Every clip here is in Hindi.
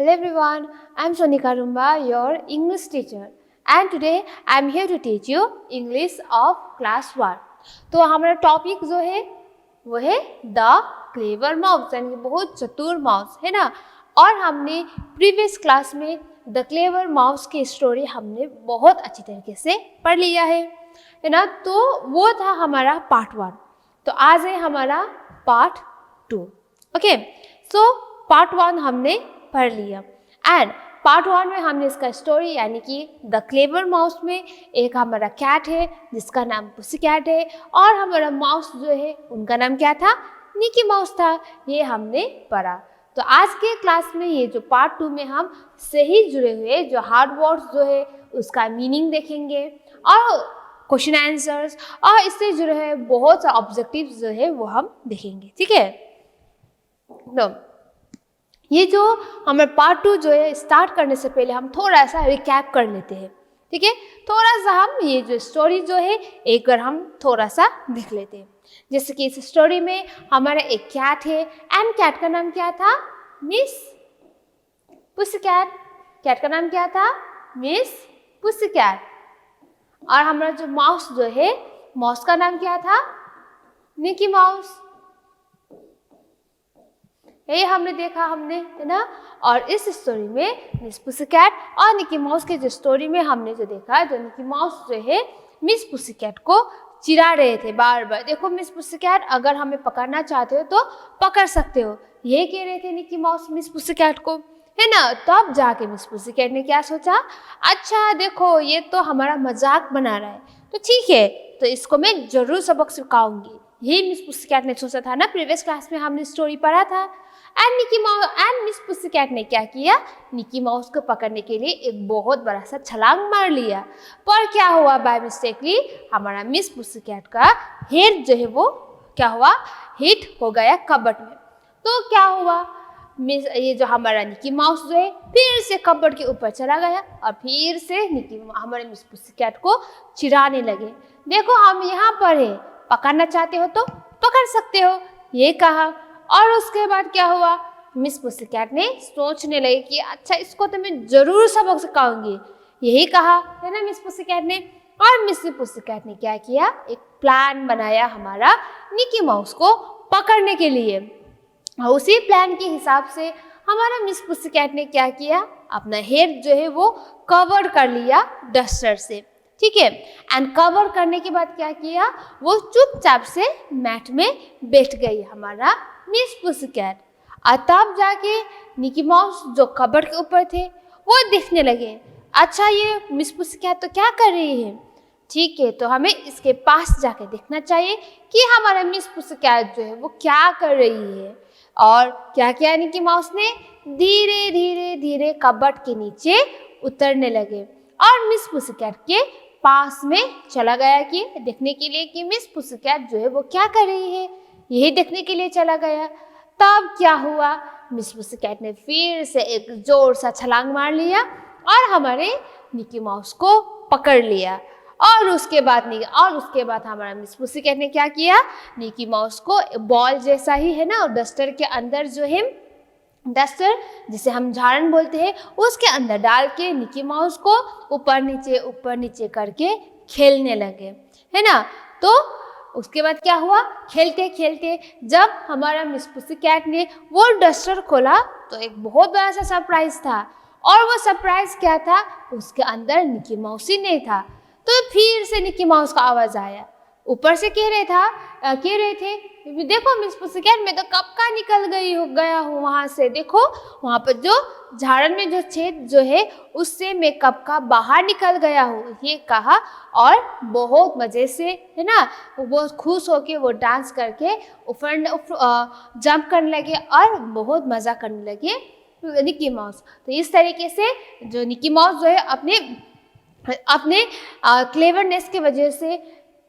Hello everyone, I am Sonika Rumba, your English teacher, and today I am here to teach you English of class 1. तो हमारा टॉपिक जो है वो है द क्लेवर माउस, यानी कि बहुत चतुर माउस, है ना। और हमने प्रीवियस क्लास में द क्लेवर माउस की स्टोरी हमने बहुत अच्छी तरीके से पढ़ लिया है ना। तो वो था हमारा पार्ट 1। तो आज है हमारा पार्ट 2। ओके, सो पार्ट 1 हमने पढ़ लिया एंड पार्ट 1 में हमने इसका स्टोरी यानी कि द क्लेवर माउस में एक हमारा कैट है जिसका नाम पुसी कैट है, और हमारा माउस जो है उनका नाम क्या था, निकी माउस था। ये हमने पढ़ा। तो आज के क्लास में ये जो पार्ट 2 में हम सही जुड़े हुए जो हार्ड वर्ड्स जो है उसका मीनिंग देखेंगे और क्वेश्चन आंसर्स, और इससे जुड़े हुए बहुत सा ऑब्जेक्टिव्स जो है वो हम देखेंगे। ठीक है, तो ये जो हमारा पार्ट 2 जो है स्टार्ट करने से पहले हम थोड़ा सा रिकैप कर लेते हैं। ठीक है, थोड़ा सा हम ये जो स्टोरी जो है एक बार हम थोड़ा सा देख लेते हैं। जैसे कि इस स्टोरी में हमारा एक कैट है एंड कैट का नाम क्या था, मिस पुसी कैट। कैट का नाम क्या था, मिस पुसी कैट। और हमारा जो माउस जो है, माउस का नाम क्या था, निकी माउस। यही हमने देखा है ना। और इस स्टोरी में मिस पुसी कैट और निकी माउस के जो स्टोरी में हमने जो देखा, जो निकी माउस जो है मिस पुसी कैट को चिढ़ा रहे थे बार बार। देखो मिस पुसी कैट, अगर हमें पकड़ना चाहते हो तो पकड़ सकते हो, ये कह रहे थे Nicky mouse miss pussy cat को, है ना। तब जाके मिस पुसी कैट ने क्या सोचा, अच्छा देखो ये तो हमारा मजाक बना रहा है, तो ठीक है, तो इसको मैं जरूर सबक सिखाऊंगी। यही मिस पुसी कैट ने सोचा था ना, प्रीवियस क्लास में हमने स्टोरी पढ़ा था। एंड मिस पुसी कैट ने क्या किया, निकी माउस को पकड़ने के लिए एक बहुत बड़ा सा छलांग मार लिया। पर क्या हुआ, बाय मिस्टेकली हमारा मिस पुसी कैट का हेड जो है वो क्या हुआ, हिट हो गया कबर्ड में। तो क्या हुआ, ये जो हमारा निकी माउस जो है फिर से कबर्ड के ऊपर चला गया और फिर से हमारे मिस पुसी कैट को चिढ़ाने लगे। देखो हम यहाँ पर है, पकड़ना चाहते हो तो पकड़ सकते हो, ये कहा। और उसके बाद क्या हुआ, मिस पुसी कैट ने सोचने लगी कि अच्छा इसको तो मैं जरूर सबक सिखाऊंगी, यही कहा, है ना मिस पुसी कैट ने। और मिस पुसी कैट ने क्या किया, एक प्लान बनाया हमारा निकी माउस को पकड़ने के लिए। और उसी प्लान के हिसाब से हमारा मिस पुसी कैट ने क्या किया, अपना हेड जो है वो कवर कर लिया डस्टर से। ठीक है, एंड कवर करने के बाद क्या किया, वो चुपचाप से मैट में बैठ गई हमारा मिस पुसी कैट। और तब जाके निकी माउस जो कबर्ड के ऊपर थे वो देखने लगे, अच्छा ये मिस पुसी कैट तो क्या कर रही है। ठीक है, तो हमें इसके पास जाके देखना चाहिए कि हमारा मिस पुसी कैट जो है वो क्या कर रही है। और क्या किया निकी माउस ने, धीरे धीरे धीरे कबर्ड के नीचे उतरने लगे और मिस पुसी कैट के पास में चला गया कि देखने के लिए कि मिस पुसी कैट जो है वो क्या कर रही है, यही देखने के लिए चला गया। तब क्या हुआ, मिस पुसी कैट ने फिर से एक जोर सा छलांग मार लिया और हमारे निकी माउस को पकड़ लिया। और उसके बाद हमारा मिस पुसी कैट ने क्या किया, निकी माउस को बॉल जैसा ही है ना, और डस्टर के अंदर जो है, डस्टर जिसे हम झाड़न बोलते हैं, उसके अंदर डाल के निकी माउस को ऊपर नीचे करके खेलने लगे, है ना। तो उसके बाद क्या हुआ, खेलते खेलते जब हमारा मिस पुसी कैट ने वो डस्टर खोला तो एक बहुत बड़ा सा सरप्राइज था। और वो सरप्राइज क्या था, उसके अंदर निकी माउस ही नहीं था। तो फिर से निकी माउस का आवाज आया, ऊपर से कह रहे थे देखो मिस पुसी कैट, मैं तो कब का निकल गया हूँ वहाँ से, देखो वहाँ पर जो झाड़न में जो छेद जो है उससे मैं कब का बाहर निकल गया हूँ, ये कहा। और बहुत मज़े से, है ना, वो खुश होके वो डांस करके जंप करने लगे और बहुत मज़ा करने लगे निकी माउस। तो इस तरीके से जो निकी माउस जो है अपने क्लेवरनेस की वजह से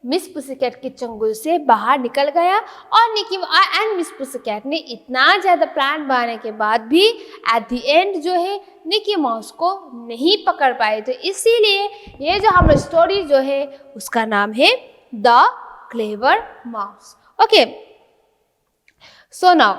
मिस पुसी कैट के चंगुल से बाहर निकल गया। और मिस पुसी कैट ने इतना ज़्यादा प्लान बनाने के बाद भी एट द एंड जो है निकी माउस को नहीं पकड़ पाए। तो इसीलिए ये जो हमारी स्टोरी जो है उसका नाम है the clever mouse. Okay, so now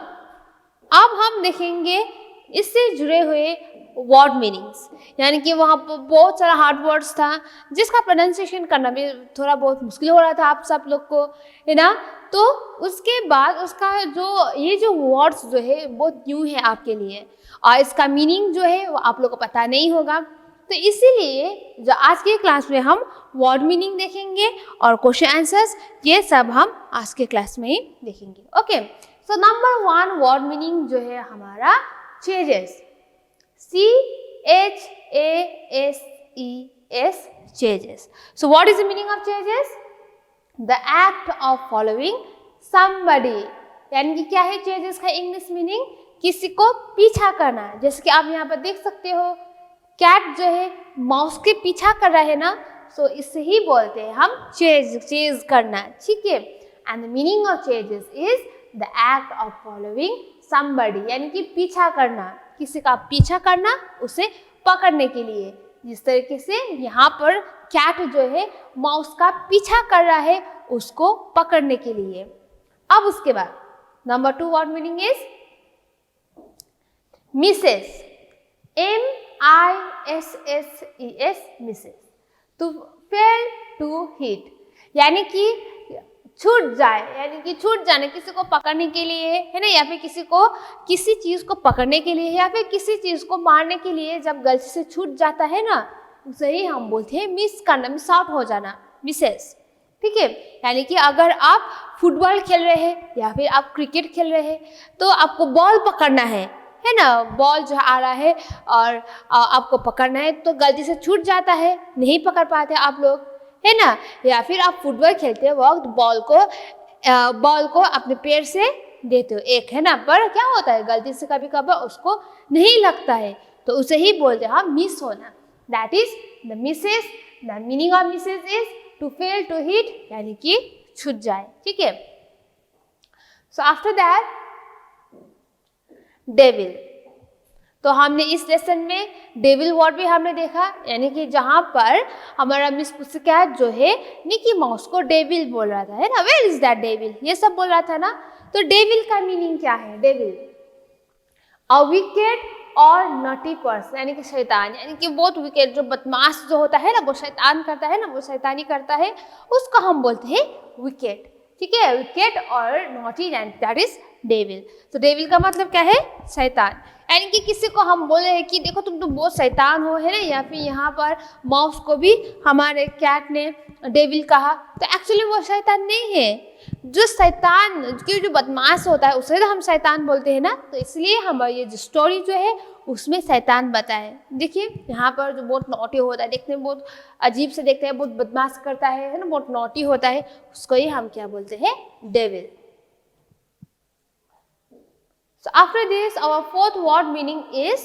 अब हम देखेंगे इससे जुड़े हुए वर्ड मीनिंग्स, यानी कि वहाँ पर बहुत सारा हार्ड वर्ड्स था जिसका प्रोनाउंसिएशन करना भी थोड़ा बहुत मुश्किल हो रहा था आप सब लोग को, है ना। तो उसके बाद उसका ये जो वर्ड्स जो है बहुत न्यू है आपके लिए और इसका मीनिंग जो है वो आप लोग को पता नहीं होगा। तो इसीलिए जो आज के क्लास में हम वर्ड मीनिंग देखेंगे और क्वेश्चन आंसर्स ये सब हम आज के क्लास में ही देखेंगे। Okay, so number 1 word meaning जो है हमारा changes, CHASES, changes. So what is the meaning of changes? The act of following somebody. यानी कि क्या है changes का इंग्लिश मीनिंग? किसी को पीछा करना। जैसे कि आप यहाँ पर देख सकते हो कैट जो है माउस के पीछा कर रहा है ना, सो इसे ही बोलते हैं हम चेज करना, ठीक है। And the meaning of ceases is the act of following somebody, यानी कि पीछा करना, किसी का पीछा करना उसे पकड़ने के लिए। जिस तरीके से यहाँ पर कैट जो है माउस का पीछा कर रहा है उसको पकड़ने के लिए। अब उसके बाद number 2 word meaning is misses, MISSES, misses, to fail to hit, यानी कि छूट जाए, यानी कि छूट जाने, किसी को पकड़ने के लिए, है ना, या फिर किसी को किसी चीज़ को पकड़ने के लिए या फिर किसी चीज़ को मारने के लिए जब गलती से छूट जाता है ना, उसे ही हम बोलते हैं मिस करना, मिस आउट हो जाना, मिसेस, ठीक है। यानी कि अगर आप फुटबॉल खेल रहे हैं या फिर आप क्रिकेट खेल रहे हैं तो आपको बॉल पकड़ना है ना, बॉल जो आ रहा है और आपको पकड़ना है तो गलती से छूट जाता है, नहीं पकड़ पाते आप लोग, है ना। या फिर आप फुटबॉल खेलते वक्त बॉल को अपने पैर से देते हो एक, है ना, पर क्या होता है गलती से कभी कभार उसको नहीं लगता है तो उसे ही बोलते हैं हम मिस होना। That is the misses. The meaning of misses is to fail to hit, यानी कि छूट जाए, ठीक है। सो आफ्टर दैट डेविल, तो हमने इस लेसन में डेविल वर्ड भी हमने देखा, यानी कि जहाँ पर हमारा मिस पुस्सीकैट जो है मिकी माउस को डेविल बोल रहा था, है ना, वेयर इज दैट डेविल, ये सब बोल रहा था ना। तो डेविल का मीनिंग क्या है? डेविल अ विकेट और नॉटी पर्सन, यानी कि शैतान, यानी कि बहुत विकेट, जो बदमाश जो होता है ना, वो शैतान करता है ना, वो शैतानी करता है, उसको हम बोलते हैं विकेट, ठीक है। विकेट और नॉटी, दैट इज डेविल। तो डेविल का मतलब क्या है? शैतान, यानी कि किसी को हम बोले हैं कि देखो तुम तो बहुत शैतान हो, है ना, या फिर यहाँ पर माउस को भी हमारे कैट ने डेविल कहा, तो एक्चुअली वो शैतान नहीं है। जो शैतान जो बदमाश होता है उसे तो हम शैतान बोलते हैं ना, तो इसलिए हमारी ये जो स्टोरी जो है उसमें शैतान बताए। देखिए यहाँ पर जो बहुत नॉटी होता है, देखने में बहुत अजीब से देखते हैं, बहुत बदमाश करता है ना, बहुत नॉटी होता है, उसको ही हम क्या बोलते हैं? Devil. So after this, our fourth word meaning is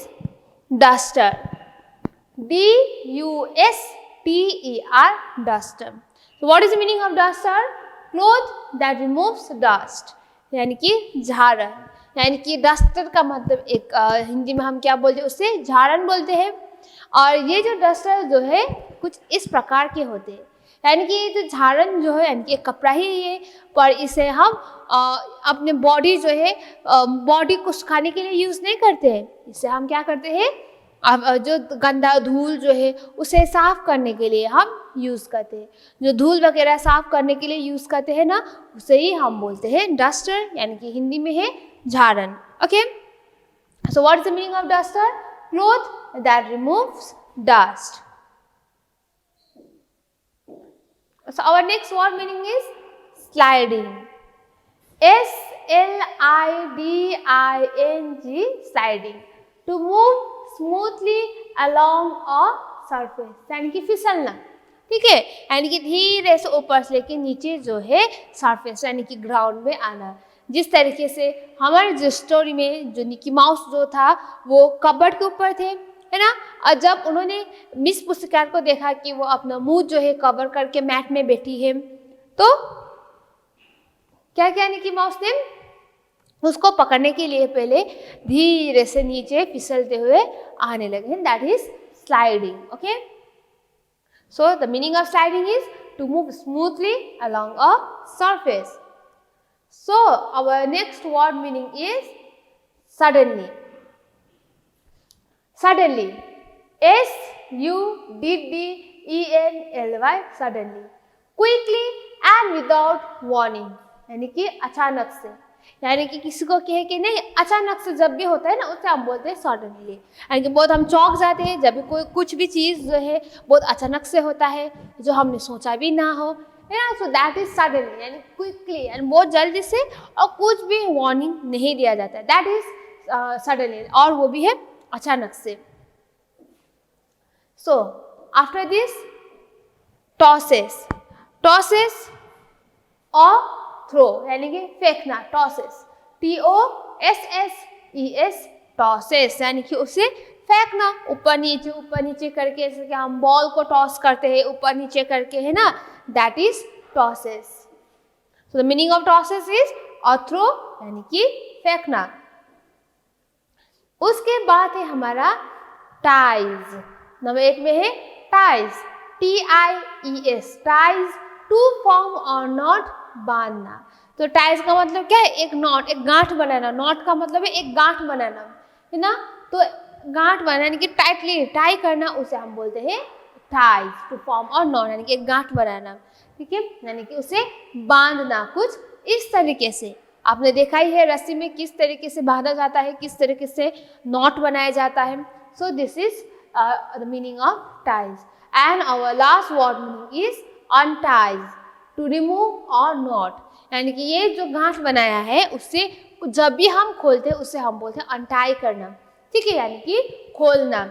duster. D-U-S-T-E-R, duster. So what is the meaning of duster? Cloth that removes dust. यानी कि झाड़न, यानी कि डस्टर का मतलब एक हिंदी में हम क्या बोलते हैं? उसे झाड़न बोलते हैं। और ये जो डस्टर जो है कुछ इस प्रकार के होते हैं, यानी कि ये जो झाड़न जो है यानी कि एक कपड़ा ही है, पर इसे हम अपने बॉडी जो है बॉडी को सुखाने के लिए यूज़ नहीं करते हैं। इसे हम क्या करते हैं? जो गंदा धूल जो है उसे साफ करने के लिए हम यूज़ करते हैं। जो धूल वगैरह साफ करने के लिए यूज़ करते हैं ना, उसे ही हम बोलते हैं डस्टर, यानी कि हिंदी में है झाड़न। Okay, so what is the meaning of duster? Cloth that removes dust. So our next word meaning is sliding. S-L-I-D-I-N-G, sliding. To move smoothly along a surface, यानी कि फिसलना, ठीक है, यानी कि धीरे से ऊपर से लेके नीचे जो है सरफेस यानी कि ग्राउंड में आना। जिस तरीके से हमारे जो स्टोरी में जो मिकी माउस जो था वो कबर्ड के ऊपर थे, है ना, और जब उन्होंने मिस पुस्सीकैट को देखा कि वो अपना मुंह जो है कवर करके मैट में बैठी है, तो क्या किया मिकी माउस ने? उसको पकड़ने के लिए पहले धीरे से नीचे फिसलते हुए आने लगे। That is sliding. Okay, so the meaning of sliding is to move smoothly along a surface. So our next word meaning is suddenly. suddenly, suddenly, suddenly, quickly and without warning, यानी कि अचानक से, यानी कि किसी को कहे कि नहीं अचानक से जब भी होता है ना उसे हम बोलते हैं सडनली, यानी कि बहुत हम चौंक जाते हैं जब भी कोई कुछ भी चीज़ जो है बहुत अचानक से होता है जो हमने सोचा भी ना हो, है ना। सो दैट इज सडनली, यानी क्विकली यानी बहुत जल्दी से और कुछ भी वार्निंग नहीं दिया जाता है, दैट इज सडनली, और वो भी है अचानक से। सो आफ्टर दिस टॉसेस, टॉसेस और थ्रो यानी कि फेंकना, टॉसेस, TOSSES, टॉसेस यानी कि उसे फेंकना ऊपर नीचे करके, जैसे कि हम बॉल को टॉस करते हैं ऊपर नीचे करके, है ना, that is tosses. So the meaning of tosses is a throw यानी कि फेंकना। उसके बाद है हमारा टाइज, नंबर 1 में है ties, TIES, ties, to form और नॉट, बांधना। तो टाइज का मतलब क्या है, एक नॉट, एक गांठ बनाना, नॉट का मतलब है एक गांठ बनाना, है ना। तो गांठ बनाना यानी कि टाइटली टाई करना, उसे हम बोलते हैं टाइज, टू फॉर्म और नॉट यानी कि एक गांठ बनाना, ठीक है, यानी कि उसे बांधना कुछ इस तरीके से। आपने देखा ही है रस्सी में किस तरीके से बांधा जाता है, किस तरीके से नॉट बनाया जाता है। So this is the meaning of ties. And our last word meaning is unties, to remove a knot, यानी कि ये जो गांठ बनाया है उससे जब भी हम खोलते हैं उसे हम बोलते हैं अनटाई करना, ठीक है, यानी कि खोलना।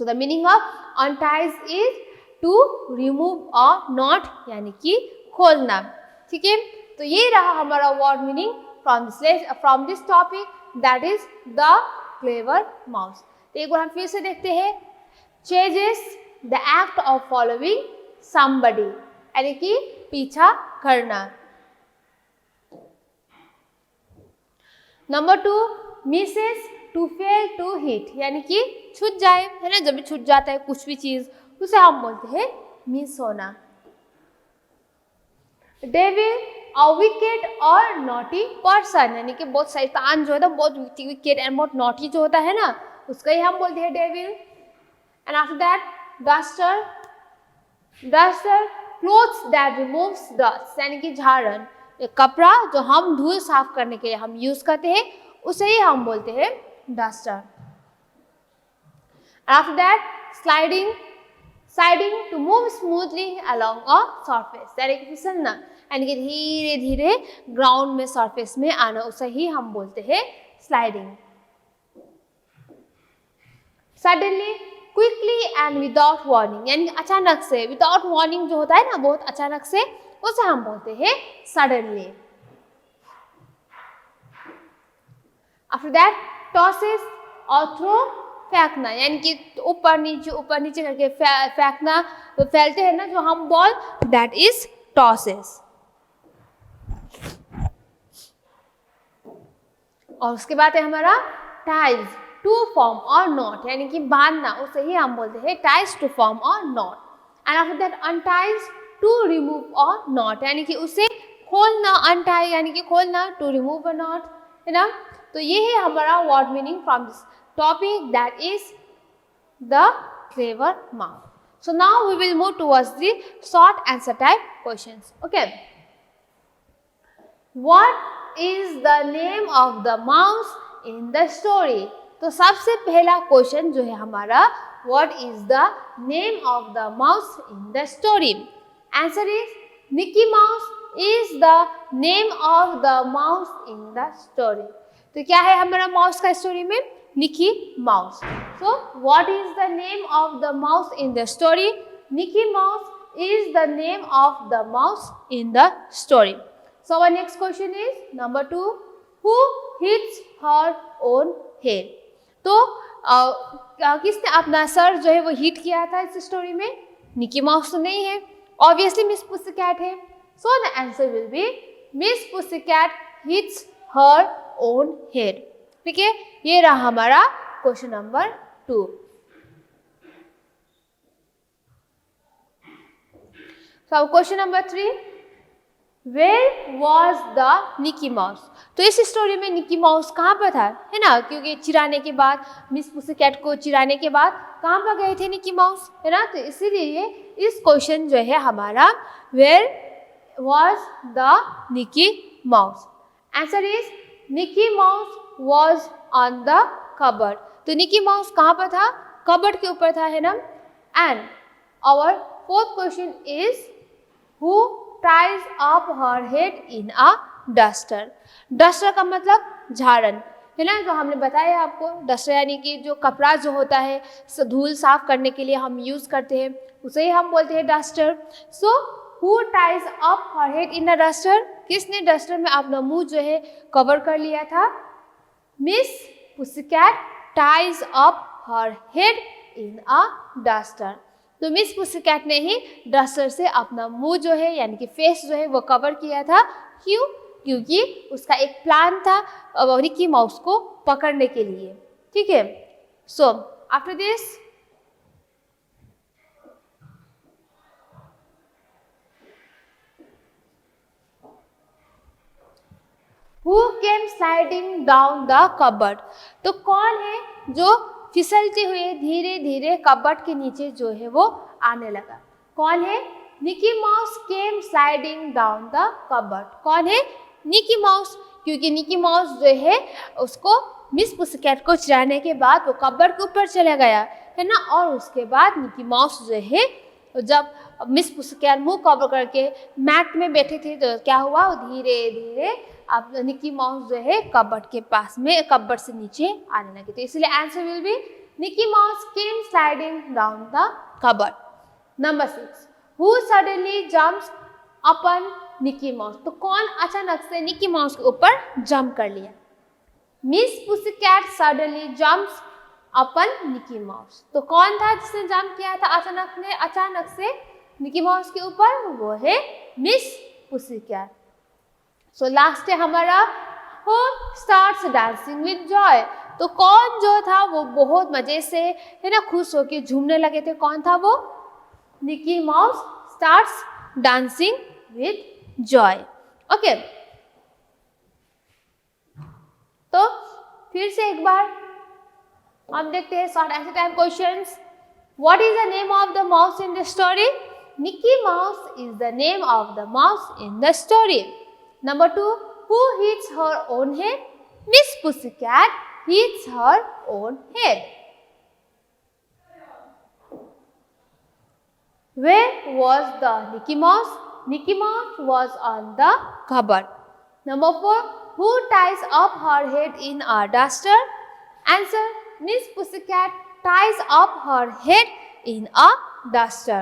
So the meaning of unties is to remove a knot यानी कि खोलना, ठीक है। तो ये रहा हमारा word meaning from this topic, that is the clever mouse. तो एक बार हम फिर से देखते हैं, chases the act of following somebody, यानी कि पीछा करना। Number 2, misses, to fail to hit, यानी कि छूट जाए, है ना, जब भी छूट जाता है कुछ भी चीज उसे हम बोलते हैं मिस होना। डेविल, अ विकेट और नॉटी पर्सन, यानी कि बहुत शैतान जो है ना, बहुत विकेट एंड बहुत नॉटी जो होता है ना उसका ही हम बोलते हैं devil. And after that duster, duster, clothes that removes dust, यानी कि झाड़न, एक कपड़ा जो हम धूल साफ करने के लिए हम यूज करते हैं उसे ही हम बोलते हैं duster. After that sliding, sliding, to move smoothly along a surface, यानी कि फिसलना, यानी कि धीरे धीरे ग्राउंड में सरफेस में आना, उसे ही हम बोलते हैं sliding. Suddenly, quickly and without warning, यानी अचानक से, विदाउट वार्निंग जो होता है ना बहुत अचानक से, उसे हम बोलते हैं सडनली। आफ्टर दैट टॉसेस और थ्रो, फेंकना, यानी कि ऊपर नीचे करके फेंकना, तो फैलते हैं ना जो हम बॉल, दैट इज टॉसेस। और उसके बाद है हमारा टाइज, टू फॉर्म और नॉट, यानी कि बांधना, उसे ही हम बोलते हैं टाइज, टू फॉर्म और knot. And after that unties, to remove a knot, यानी कि उसे खोलना, अनटाई यानी कि खोलना, टू रिमूव और नॉट, है ना। तो ये है हमारा word meaning from this topic, that is the clever mouse. So now we will move towards the short answer type questions. Okay, what is the name of the mouse in the story? तो सबसे पहला क्वेश्चन जो है हमारा, what is the name of the mouse in the story? Answer is Mickey mouse is the name of the mouse in the story. तो क्या है हमारा माउस का स्टोरी में? Mickey mouse. So what is the name of the mouse in the story? Mickey mouse is the name of the mouse in the story. So our next question is number 2, who hits her own head? तो किसने अपना सर जो है वो हिट किया था इस स्टोरी में? मिकी माउस तो नहीं है, ऑब्वियसली मिस पुसीकैट है। So the answer will be Miss Pussycat hits her own head. ठीक है, ये रहा हमारा question number 2। So question number 3, where was the Nikki mouse. तो इस स्टोरी में निकी माउस कहाँ पर था, है ना, क्योंकि चिढ़ाने के बाद, मिस पुसीकैट को चिढ़ाने के बाद कहाँ पर गए थे निकी माउस, है ना। तो इसीलिए इस क्वेश्चन जो है हमारा where was the Nikki mouse. Answer is Nikki mouse was on the cupboard. तो निकी माउस कहाँ पर था, कबर्ड के ऊपर था, है ना। And our fourth question is who ties up her head in a duster. Duster का मतलब झाड़न, है ना, जो हमने बताया आपको। डस्टर यानी कि जो कपड़ा जो होता है धूल साफ करने के लिए हम यूज़ करते हैं, उसे ही हम बोलते हैं duster. So who ties up her head in a duster, किसने डस्टर में अपना मुंह जो है कवर कर लिया था। Miss Pussycat ties up her head in a duster. तो मिस पुसीकैट ने ही डस्टर से अपना मुंह जो है यानी कि फेस जो है वो कवर किया था। क्यों, क्योंकि उसका एक प्लान था निकी माउस को पकड़ने के लिए, ठीक है। सो after this who came sliding down the cupboard. तो कौन है जो फिसलते हुए धीरे धीरे कबर्ड के नीचे जो है वो आने लगा। कौन है, Nicky mouse came sliding down the cupboard. कौन है, निकी माउस, क्योंकि निकी माउस जो है उसको मिस पुसीकैट को चिढ़ाने के बाद वो कबर्ड के ऊपर चला गया, है ना। और उसके बाद निकी माउस जो है जब मिस पुसीकैट मुंह कवर करके मैट में बैठे थे तो क्या हुआ, धीरे धीरे अब निकी माउस जो है कबर्ड के पास में, कबर्ड से नीचे आने लगे। तो इसलिए answer will be Nikki mouse came sliding down the cupboard. Number 6 who suddenly jumps upon Nikki mouse. तो कौन अचानक से निकी माउस के ऊपर जंप कर लिया। Miss पुसीकैट suddenly jumps upon Nikki mouse. तो कौन था जिसने जंप किया था अचानक से निकी माउस के ऊपर, वो है मिस पुसीकैट। सो लास्ट है हमारा who starts dancing with joy. तो कौन जो था वो बहुत मजे से, है ना, खुश होकर झूमने लगे थे। कौन था वो, Nicky mouse starts dancing with joy. Okay, तो फिर से एक बार हम देखते हैं short answer time questions. What is the name of the mouse in the story. Nicky mouse is the name of the mouse in the story. Number 2, who hits her own head? Miss Pussycat hits her own head. Where was the Nicky Mouse? Nicky Mouse was on the cupboard. Number 4, who ties up her head in a duster? Answer, Miss Pussycat ties up her head in a duster.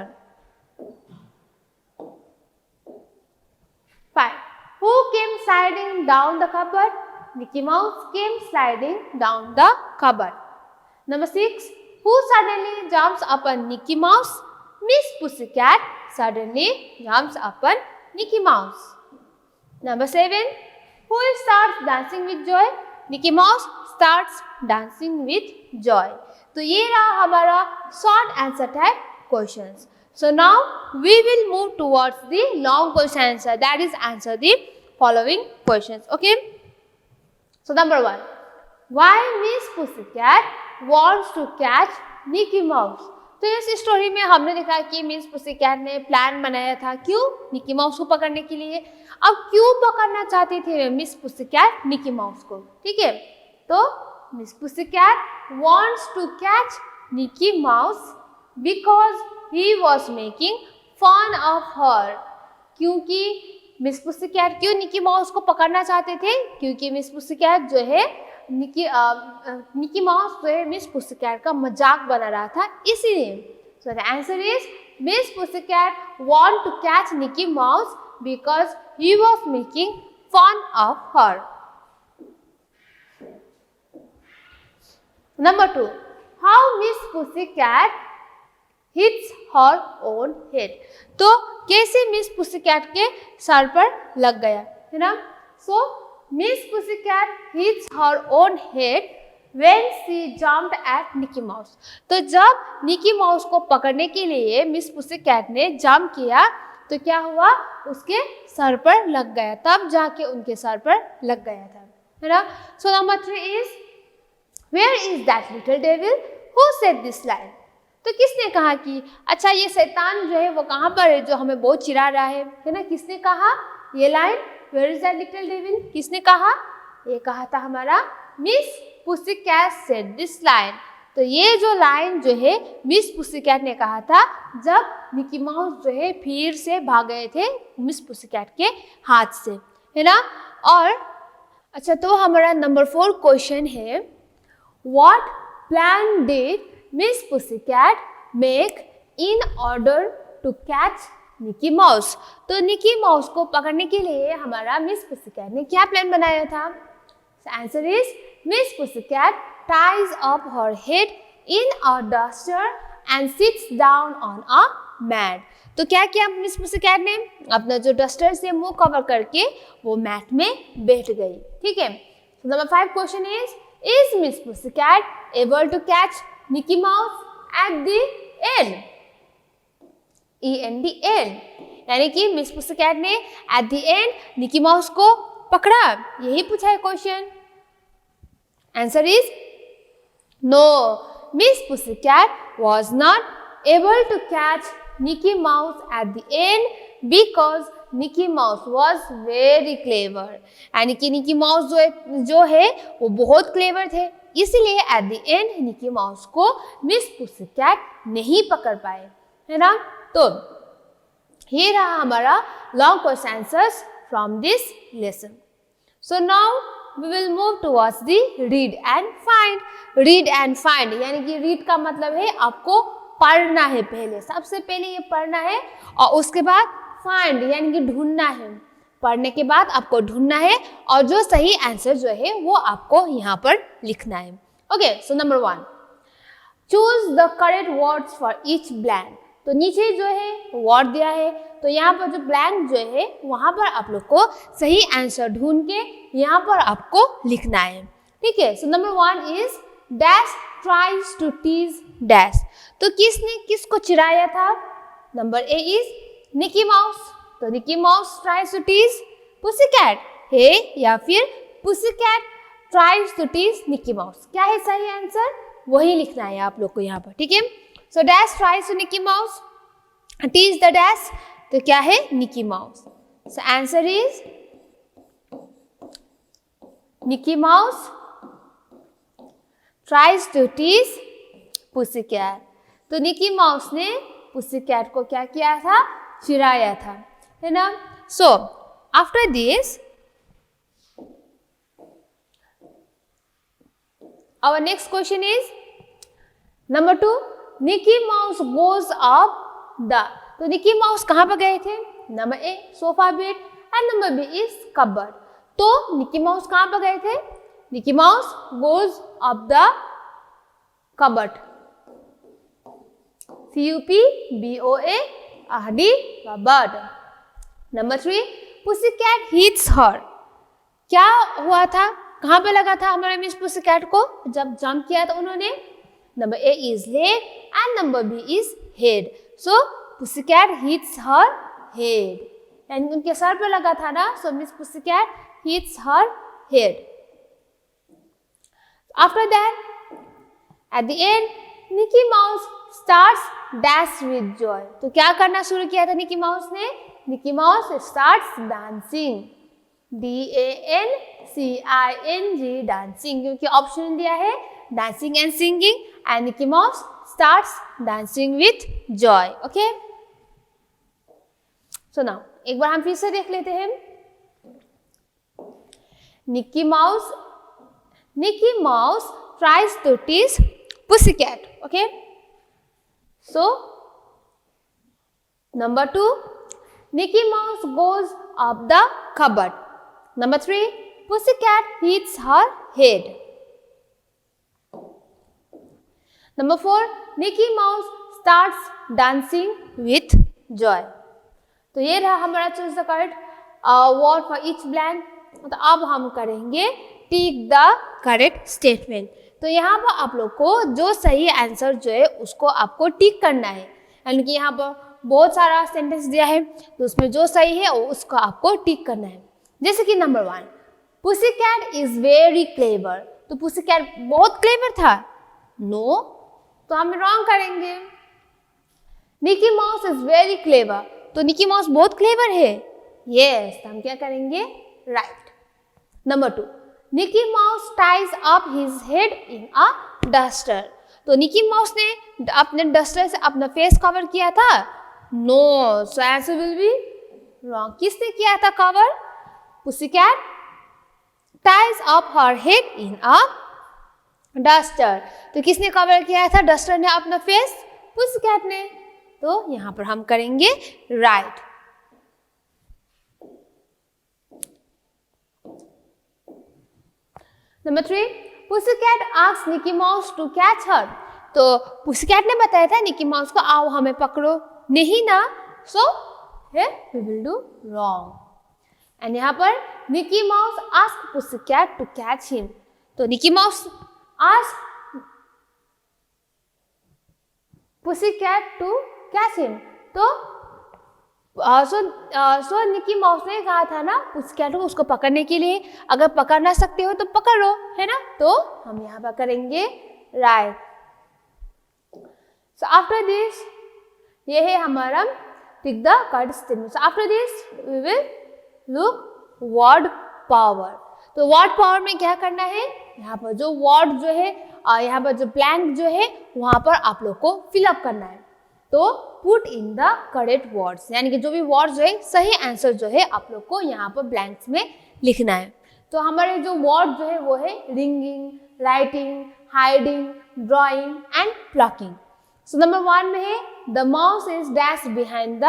5. Who came sliding down the cupboard? Mickey Mouse came sliding down the cupboard. Number 6. Who suddenly jumps upon Mickey Mouse? Miss Pussycat suddenly jumps upon Mickey Mouse. Number 7. Who starts dancing with joy? Mickey Mouse starts dancing with joy. तो ये रहा हमारा short answer type questions. So now we will move towards the long question answer, that is answer the following questions. Okay, so number 1, why Miss Pussycat wants to catch Mickey Mouse? तो इस स्टोरी में हमने देखा कि मिस पुसीकैट ने प्लान बनाया था, क्यों, मिकी माउस को पकड़ने के लिए। अब क्यों पकड़ना चाहती थी मिस पुसीकैट मिकी माउस को, ठीक है। तो Miss पुसीकैट wants to catch Mickey Mouse because he was making fun of her. क्योंकि मिस पुसीकैट क्यों निकी माउस को पकड़ना चाहते थे, क्योंकि मिस पुसीकैट जो है निकी माउस जो है मिस पुसीकैट का मजाक बना रहा था, इसीलिए। So the answer is Miss Pussycat want to catch Nicky mouse because he was making fun of her. Number 2, how Miss Pussycat hits her own head. तो कैसे मिस पुसीकैट के सर पर लग गया, है ना। So Miss Pussycat hits her own head when she jumped at Nicky mouse. तो जब निकी माउस को पकड़ने के लिए मिस पुसीकैट ने जंप किया तो क्या हुआ, उसके सर पर लग गया, तब जाके उनके सर पर लग गया था, है ना। So number 3 is where is that little devil who said this line. तो किसने कहा कि अच्छा ये शैतान जो है वो कहाँ पर है जो हमें बहुत चिढ़ा रहा है ना। किसने कहा ये line, where is that little devil, किसने कहा, ये कहा था हमारा miss pussycat said this line. तो ये जो लाइन जो है मिस पुसीकैट ने कहा था जब मिकी माउस जो है फिर से भाग गए थे मिस पुसीकैट के हाथ से, है ना। और अच्छा, तो हमारा नंबर 4 क्वेश्चन है, what plan did Miss Pussycat make in order to catch Nicky mouse. तो निकी माउस को पकड़ने के लिए हमारा मिस पुसीकैट ने क्या प्लान बनाया था। Answer is Miss Pussycat ties up her head in a duster and sits down on a mat। तो क्या किया मिस पुसीकैट ने, अपना जो डस्टर से मुंह कवर करके वो मैट में बैठ गई, ठीक है। Number 5 question is Miss Pussycat able to catch Nicky Mouse at the end, END, यानी कि मिस पुसीकैट ने at the end Nikki mouse को पकड़ा, यही पूछा है question. Answer is no, Miss Pussycat was not able to catch Mickey Mouse at the end because Mickey Mouse was very clever। यानी कि निकी माउस जो है वो बहुत क्लेवर थे, इसीलिए at the end Nikki mouse को मिस पुसीकैट नहीं पकड़ पाए, है ना। तो ये रहा हमारा long question answers from this lesson. So now we will move towards the read and find। read and find यानी कि read का मतलब है आपको पढ़ना है, पहले सबसे पहले ये पढ़ना है और उसके बाद find यानी कि ढूंढना है। पढ़ने के बाद आपको ढूंढना है और जो सही आंसर जो है वो आपको यहाँ पर लिखना है। Okay, so number 1, choose the correct words for each blank. तो नीचे जो है वर्ड दिया है, तो यहाँ पर जो ब्लैंक जो है वहाँ पर आप लोग को सही आंसर ढूंढ के यहाँ पर आपको लिखना है, ठीक है। So number 1 is dash tries to tease dash. तो किसने किसको चिढ़ाया था। Number A is Nikki mouse. तो निकी Mouse tries to tease Pussycat है या फिर Pussycat tries to tease Nicky Mouse, क्या है सही आंसर, वही लिखना है आप लोग को यहाँ पर, ठीक है। So dash tries to Nicky Mouse, tease the dash, तो क्या है Nicky Mouse. So answer is Nikki Mouse tries to tease Pussycat. तो निकी माउस ने पुसीकैट को क्या किया था, चिढ़ाया था, है ना। So after this our next question is number 2, Nikki Mouse goes up the. तो निकी माउस कहाँ पर गए थे। Number A sofa bed and number B is cupboard. तो निकी माउस कहाँ पर गए थे, Nicky Mouse goes up the cupboard, CUPBOARD cupboard. Number 3, Pussycat hits her. क्या हुआ था, कहाँ पे लगा था हमारे मिस पुसीकैट को जब जंप किया था उन्होंने। Number A is leg and number B is head. So Pussycat hits her head, यानी उनके सर पे लगा था ना। So Miss Pussycat hits her head. After that at the end Nikki mouse starts dash with joy. तो क्या करना शुरू किया था निकी माउस ने, Nicky mouse starts dancing, DANCING dancing, क्योंकि ऑप्शन दिया है dancing and singing and Nikki mouse starts dancing with Joy. Okay, so now एक बार हम फिर से देख लेते हैं। Nicky Mouse tries to tease Pussycat. Okay, so number 2, Nikki Mouse goes up the cupboard. Number 3, pussycat hits her head. Number 4, Mickey Mouse starts dancing with joy. तो ये रहा हमारा choose the correct word for each blank। तो अब हम करेंगे tick the correct statement। तो यहाँ पर आप लोग को जो सही आंसर जो है उसको आपको टिक करना है, यानी कि यहाँ पर बहुत सारा सेंटेंस दिया है, तो उसमें जो सही है उसको आपको टिक करना है। जैसे कि नंबर 1, पुसीकैट इज वेरी क्लेवर। तो पुसीकैट बहुत क्लेवर था? नो, तो हम रॉन्ग करेंगे। Nikki mouse is very clever. तो निकी माउस बहुत क्लेवर है? यस, हम क्या करेंगे? Right. Number 2, Nikki mouse ties up his head in a duster. तो निकी माउस ने अपने डस्टर से अपना फेस कवर किया था? No, so answer will be wrong. किसने किया था cover? Pussycat ties up her head in a duster. तो किसने कवर किया था डस्टर ने अपना फेस? पुसीकैट ने। तो यहां पर हम करेंगे right. Number 3, Pussycat asked Nicky Mouse to catch her. तो पुसीकैट ने बताया था निकी माउस को, आओ हमें पकड़ो, नहीं ना, so we will do wrong. And यहाँ पर Nicky Mouse asked Pussycat to catch him. तो निकी Mouse asked Pussycat to catch him. तो सो निकी माउस ने कहा था ना पुसीकैट को उसको पकड़ने के लिए, अगर पकड़ ना सकते हो तो पकड़ो, है ना। तो हम यहाँ पर करेंगे राइट। सो आफ्टर दिस, ये है हमारा tick the correct statement. After this we will look word power. तो वर्ड पावर में क्या करना है? यहाँ पर जो वर्ड जो है, यहाँ पर जो ब्लैंक जो है, वहाँ पर आप लोग को फिलअप करना है। तो put in the correct words, यानी कि जो भी वर्ड जो है, सही आंसर जो है आप लोग को यहाँ पर ब्लैंक्स में लिखना है। तो हमारे जो वर्ड जो है वो है ringing, writing, hiding, drawing and plucking. So number 1 में है the mouse is dash behind the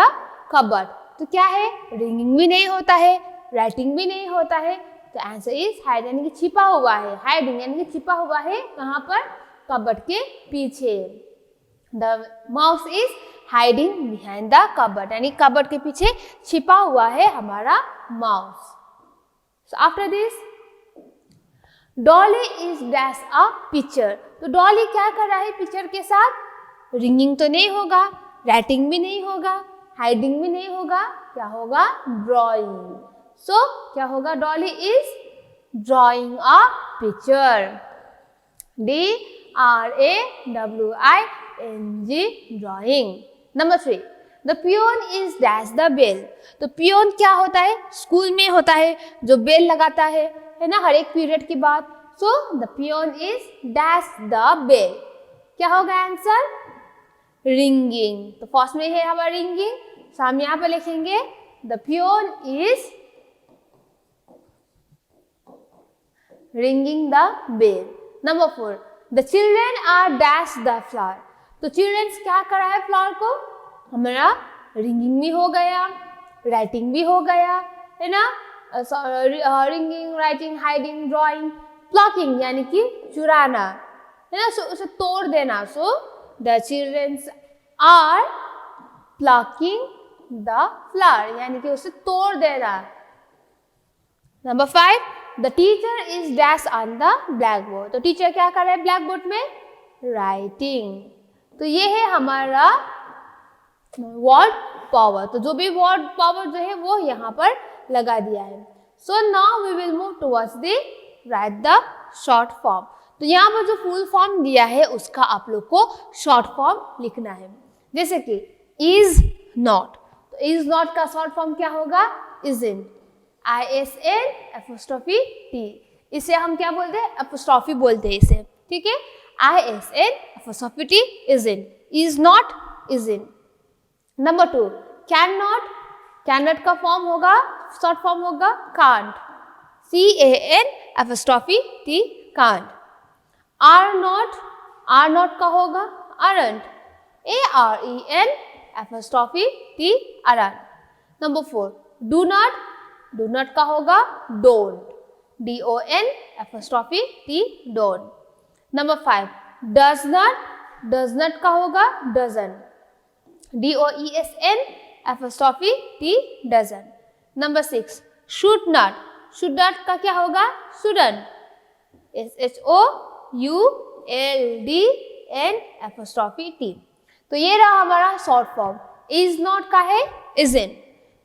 cupboard. तो क्या है? रिंगिंग भी नहीं होता है, राइटिंग भी नहीं होता है, तो आंसर इज हाइड, यानी कि छिपा हुआ है। हाइडिंग यानी कि छिपा हुआ है कहाँ पर? कबर्ड के पीछे। The mouse is hiding behind the cupboard, यानी कबर्ड के पीछे छिपा हुआ है हमारा mouse. So after this, Dolly is dash a picture. तो डॉली क्या कर रहा है पिक्चर के साथ? रिंगिंग तो नहीं होगा, राइटिंग भी नहीं होगा, हाइडिंग भी नहीं होगा, क्या होगा? ड्रॉइंग। सो क्या होगा? Dolly is drawing a picture. DRAWING, drawing. Number 3, the peon is dash the bell. तो पियोन क्या होता है? स्कूल में होता है, जो बेल लगाता है ना, हर एक पीरियड के बाद। So the peon is dash the bell. क्या होगा आंसर? रिंगिंग। तो फर्स्ट में है हमारा रिंगिंग, सो हम यहाँ पर लिखेंगे the peon is ringing the bell. Number 4, the children are dash the flower. तो चिल्ड्रंस क्या कर रहा है फ्लावर को? हमारा रिंगिंग भी हो गया, राइटिंग भी हो गया, है ना। Ringing, writing, hiding, drawing, plucking यानी कि चुराना, है ना, सो उसे तोड़ देना। So the children's are plucking the flower, यानी कि उसे तोड़ देना। Number 5, the teacher is dash on the blackboard. तो टीचर क्या कर रहे हैं ब्लैक बोर्ड में? राइटिंग। तो ये है हमारा वर्ड पावर। तो जो भी वर्ड पावर जो है वो यहाँ पर लगा दिया है। So now we will move towards the write the short form. तो यहाँ पर जो फुल फॉर्म दिया है उसका आप लोग को शॉर्ट फॉर्म लिखना है। जैसे कि इज नॉट, तो इज नॉट का शॉर्ट फॉर्म क्या होगा? इजंट। ISN''T, इसे हम क्या बोलते हैं? एपोस्ट्रॉफी बोलते हैं इसे, ठीक है। ISN''T isn't, is not isn't. Number 2, can not, can not का फॉर्म होगा, शॉर्ट फॉर्म होगा can't, CAN'T, can't. Are not का होगा aren't, AREN'T, aren't. Number 4, do not का होगा don't, DON'T, don't. Number 5, does not का होगा dozen, DOESN'T, dozen. Number 6, should not का क्या होगा? Shouldn't, SHOULDN'T। तो ये रहा हमारा शॉर्ट फॉर्म इज नॉट का है isn't,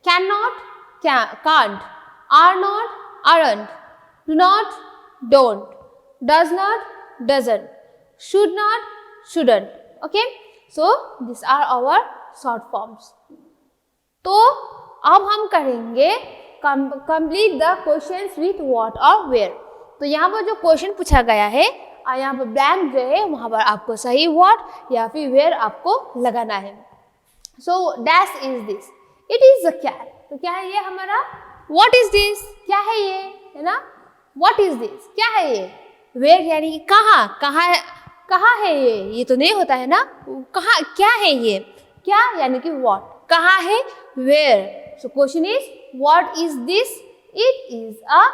can not can't, are not aren't, do not don't, does not doesn't, should not shouldn't. Okay, so these are our short forms. तो अब हम करेंगे complete the questions with what और वेयर. तो यहाँ पर जो क्वेश्चन पूछा गया है और यहाँ पर ब्लैंक जो है वहाँ पर आपको सही व्हाट या फिर वेयर आपको लगाना है. So dash is this, it is a cat. तो क्या है ये हमारा, व्हाट इज दिस, क्या है ये, है ना. व्हाट इज दिस, क्या है ये. वेयर यानी कि कहाँ है ये तो नहीं होता है ना. कहाँ, क्या है ये, क्या यानी कि व्हाट, कहाँ है, where. So question is what is this, it is a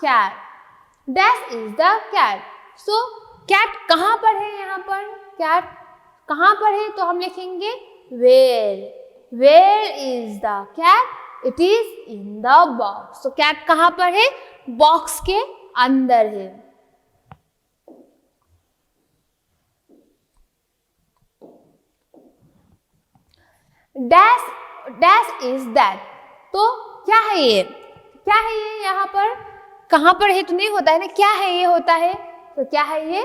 cat. Dash is the cat. So cat कहाँ पर है, यहाँ पर कैट कहाँ पर है तो हम लिखेंगे where. Where is the cat, it is in the box. तो कैट कहाँ पर है, बॉक्स के अंदर है. Dash is that. तो क्या है ये, क्या है ये, यहाँ पर कहाँ पर है तो नहीं होता है ना, क्या है ये होता है. तो क्या है ये,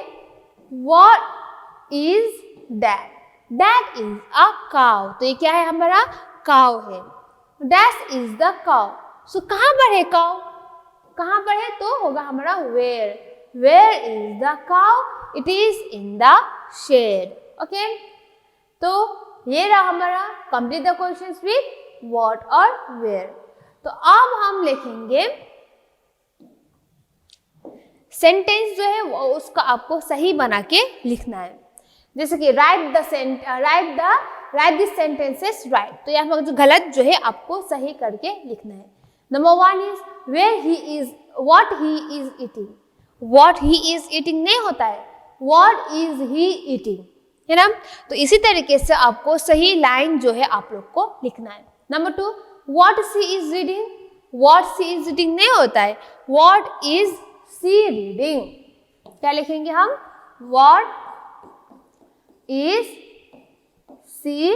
what is that. That is a cow. तो ये क्या है हमारा, काउ है. Dash is the cow. So कहाँ पर है काउ, कहाँ पर है तो होगा हमारा where. Where is the cow, it is in the shed. Okay, तो ये रहा हमारा complete the questions with what और वेयर. तो अब हम लिखेंगे सेंटेंस जो है वो उसका आपको सही बना के लिखना है. जैसे कि राइट दिस सेंटेंसेस राइट. तो यहाँ पर जो गलत जो है आपको सही करके लिखना है. Number 1 is where he is, what he is eating. What he is eating नहीं होता है, व्हाट इज ही ईटिंग, है ना. तो इसी तरीके से आपको सही लाइन जो है आप लोग को लिखना है. Number 2, what she is reading. What she is reading नहीं होता है, व्हाट इज सी रीडिंग. क्या लिखेंगे हम, what is she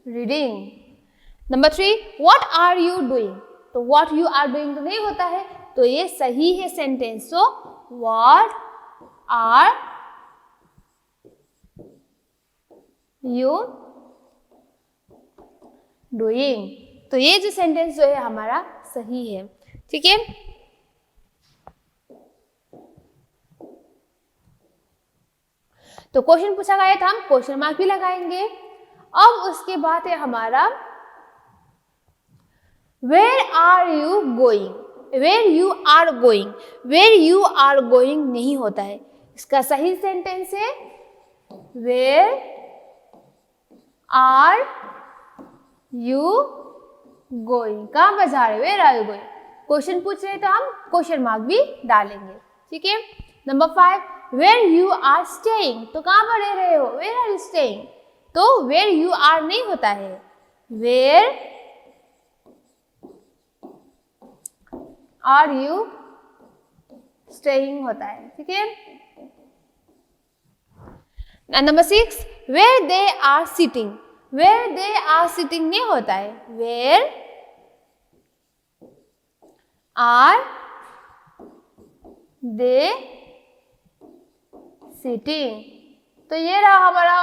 reading. Number 3, what are you doing. तो व्हाट यू आर डूइंग तो नहीं होता है, तो ये सही है sentence. So what are you doing. तो ये जो सेंटेंस जो है हमारा सही है. ठीक है, तो क्वेश्चन पूछा गया था, हम क्वेश्चन मार्क भी लगाएंगे. अब उसके बाद है हमारा where are you going. Where you are going, where you are going नहीं होता है. इसका सही सेंटेंस है वेयर आर यू गोइंग. कहाँ पर जा रहे, where are you going. Question पूछ रहे तो हम क्वेश्चन मार्क भी डालेंगे. ठीक है. Number 5, where you are staying. तो कहाँ पर रह रहे हो, वेयर आर यू स्टेइंग. तो वेयर यू आर नहीं होता है, वेयर आर यू स्टेइंग होता है. ठीक है. Number 6, where they are sitting. Where they are sitting नहीं होता है, वेयर आर दे सिटिंग. तो ये रहा हमारा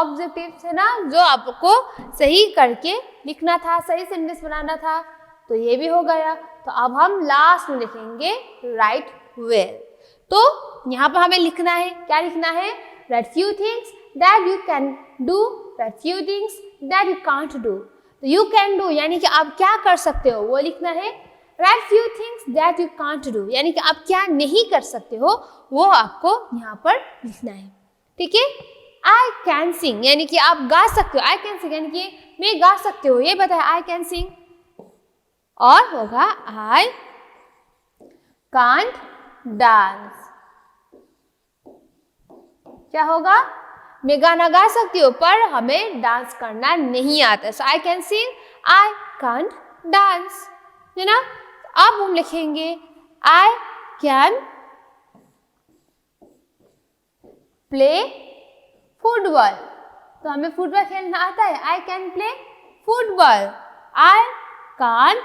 ऑब्जेक्टिव है ना, जो आपको सही करके लिखना था, सही सेंटेंस बनाना था. तो ये भी हो गया. तो अब हम लास्ट में लिखेंगे राइट वेयर. तो यहाँ पर हमें लिखना है, क्या लिखना है, right few things that you can do, right few things that you can't do. तो यू कैन डू यानी कि आप क्या कर सकते हो वो लिखना है. Right few things that you can't do यानी कि आप क्या नहीं कर सकते हो वो आपको यहाँ पर लिखना है. ठीक है. आई कैन सिंग यानी कि आप गा सकते हो, आई कैन सिंग यानी कि मैं गा सकते हो, ये बताए आई कैन सिंग. और होगा आई कांट डांस. क्या होगा, मैं गाना गा सकती हूँ पर हमें डांस करना नहीं आता. So I can sing, I can't dance, है ना. अब हम लिखेंगे आई कैन प्ले फुटबॉल, तो हमें फुटबॉल खेलना आता है, I can play football. I can't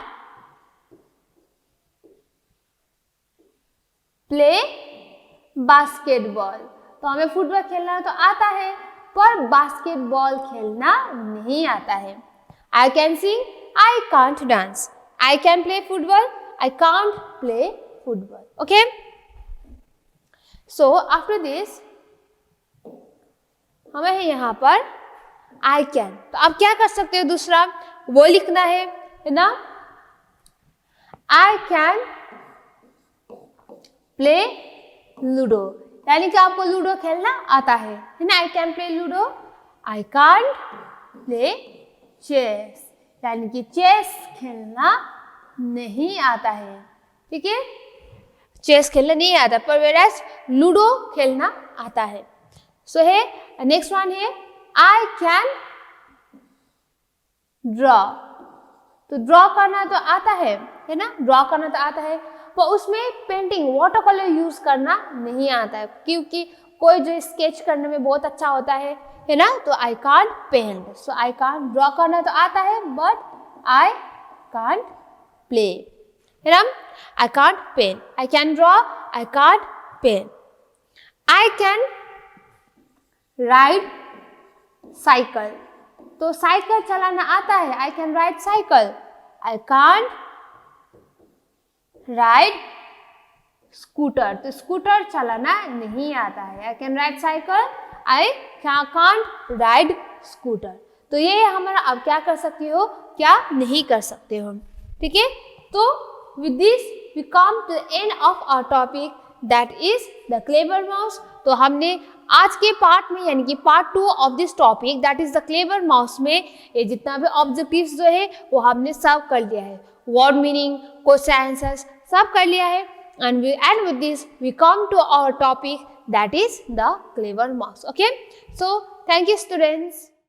play basketball, तो हमें फुटबॉल खेलना तो आता है पर बास्केटबॉल खेलना नहीं आता है। I can sing, I can't dance, I can play football, I can't play football. Okay, so after this हमें है यहाँ पर आई कैन, तो आप क्या कर सकते हो, दूसरा वो लिखना है ना, आई कैन प्ले लूडो, यानी कि आपको लूडो खेलना आता है ना, I can play ludo. I can't play chess, यानी कि चेस खेलना नहीं आता है, ठीक है, चेस खेलना नहीं आता, पर वेराज लूडो खेलना आता है। सो है नेक्स्ट वन है आई कैन ड्रॉ, तो ड्रॉ करना तो आता है ना, ड्रॉ करना तो आता है, पर उसमें पेंटिंग वाटर कलर यूज करना नहीं आता है, क्योंकि कोई जो स्केच करने में बहुत अच्छा होता है ना, तो I can't paint, so I can't draw करना तो आता है बट आई कांट प्ले, है ना, I can't paint, I can draw, I can't paint. I can ride cycle, तो साइकिल चलाना आता है, I can ride cycle, I can't ride scooter, तो स्कूटर चलाना नहीं आता है, I can ride cycle, I can't ride scooter. तो ये हमारा अब क्या कर सकते हो, क्या नहीं कर सकते हो, ठीक है। तो with this we come to the end of our topic that is the clever mouse. तो हमने आज के पार्ट में यानी कि part 2 of this topic that is the clever mouse में ये जितना भी ऑब्जेक्टिव्स जो है वो हमने सब कर लिया है, वर्ड मीनिंग, क्वेश्चन आंसर्स सब कर लिया है, and with this we come to our topic that is the clever mouse. Okay, so thank you students.